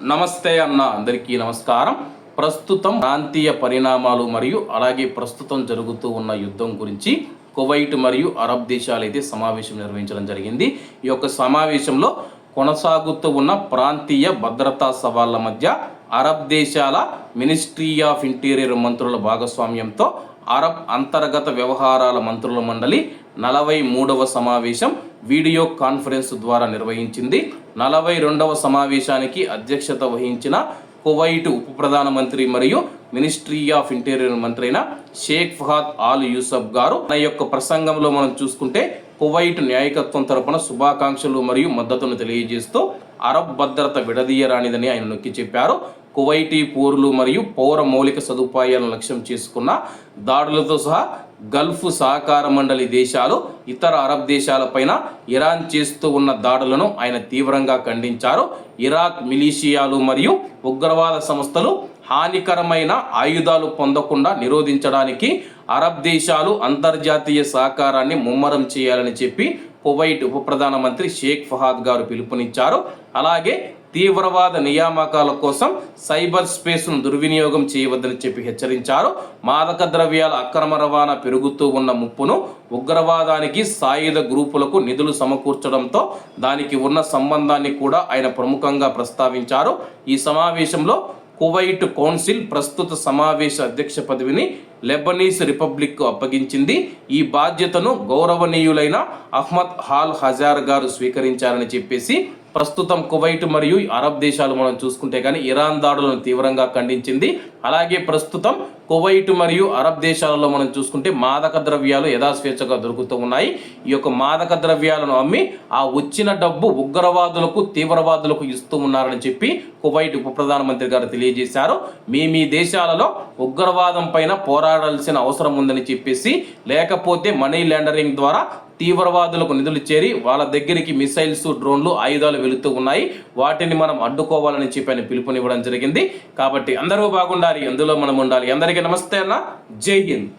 నమస్తే అన్న అందరికీ నమస్కారం. ప్రస్తుతం ప్రాంతీయ పరిణామాలు మరియు అలాగే ప్రస్తుతం జరుగుతూ ఉన్న యుద్ధం గురించి కువైట్ మరియు అరబ్ దేశాలు అయితే సమావేశం నిర్వహించడం జరిగింది. ఈ యొక్క సమావేశంలో కొనసాగుతూ ఉన్న ప్రాంతీయ భద్రతా సవాళ్ల మధ్య అరబ్ దేశాల మినిస్ట్రీ ఆఫ్ ఇంటీరియర్ మంత్రుల భాగస్వామ్యంతో అరబ్ అంతర్గత వ్యవహారాల మంత్రుల మండలి 43వ సమావేశం వీడియో కాన్ఫరెన్స్ ద్వారా నిర్వహించింది. 42వ సమావేశానికి అధ్యక్షత వహించిన కువైట్ ఉప ప్రధానమంత్రి మరియు మినిస్ట్రీ ఆఫ్ ఇంటీరియర్ మంత్రి అయిన షేక్ ఫహాద్ ఆల్ యూసఫ్ గారు తన యొక్క ప్రసంగంలో మనం చూసుకుంటే కువైట్ న్యాయకత్వం తరపున శుభాకాంక్షలు మరియు మద్దతును తెలియజేస్తూ అరబ్ భద్రత విడదీయరానిదని ఆయన నొక్కి చెప్పారు. కువైటీ పౌరులు మరియు పౌర మౌలిక సదుపాయాలను లక్ష్యం చేసుకున్న దాడులతో సహా గల్ఫ్ సహకార మండలి దేశాలు ఇతర అరబ్ దేశాలపైన ఇరాన్ చేస్తూ ఉన్న దాడులను ఆయన తీవ్రంగా ఖండించారు. ఇరాక్ మిలీషియాలు మరియు ఉగ్రవాద సంస్థలు హానికరమైన ఆయుధాలు పొందకుండా నిరోధించడానికి అరబ్ దేశాలు అంతర్జాతీయ సహకారాన్ని ముమ్మరం చేయాలని చెప్పి కువైట్ ఉప ప్రధానమంత్రి షేక్ ఫహాద్ గారు పిలుపునిచ్చారు. అలాగే తీవ్రవాద నియామకాల కోసం సైబర్ స్పేస్ను దుర్వినియోగం చేయవద్దని చెప్పి హెచ్చరించారు. మాదక ద్రవ్యాల అక్రమ రవాణా పెరుగుతూ ఉన్న ముప్పును, ఉగ్రవాదానికి సాయుధ గ్రూపులకు నిధులు సమకూర్చడంతో దానికి ఉన్న సంబంధాన్ని కూడా ఆయన ప్రముఖంగా ప్రస్తావించారు. ఈ సమావేశంలో కువైట్ కౌన్సిల్ ప్రస్తుత సమావేశ అధ్యక్ష పదవిని లెబనీస్ రిపబ్లిక్కు అప్పగించింది. ఈ బాధ్యతను గౌరవనీయులైన అహ్మద్ హాల్ హజార్ గారు స్వీకరించారని చెప్పేసి ప్రస్తుతం కువైట్ మరియు అరబ్ దేశాలు మనం చూసుకుంటే కానీ ఇరాన్ దాడులను తీవ్రంగా ఖండించింది. అలాగే ప్రస్తుతం కువైట్ మరియు అరబ్ దేశాలలో మనం చూసుకుంటే మాదక ద్రవ్యాలు యథాస్వేచ్ఛగా దొరుకుతూ ఉన్నాయి. ఈ యొక్క మాదక ద్రవ్యాలను అమ్మి ఆ వచ్చిన డబ్బు ఉగ్రవాదులకు, తీవ్రవాదులకు ఇస్తూ ఉన్నారని చెప్పి కువైట్ ఉప ప్రధానమంత్రి గారు తెలియజేశారు. మీ దేశాలలో ఉగ్రవాదం పైన పోరాడాల్సిన అవసరం ఉందని చెప్పేసి, లేకపోతే మనీ లాండరింగ్ ద్వారా తీవ్రవాదులకు నిధులు చేరి వాళ్ళ దగ్గరికి మిసైల్స్, డ్రోన్లు, ఆయుధాలు వెళుతూ ఉన్నాయి. వాటిని మనం అడ్డుకోవాలని చెప్పి ఆయన పిలుపునివ్వడం జరిగింది. కాబట్టి అందరూ బాగుండాలి, అందులో మనం ఉండాలి. అందరికీ నమస్తే అన్న, జై హింద్.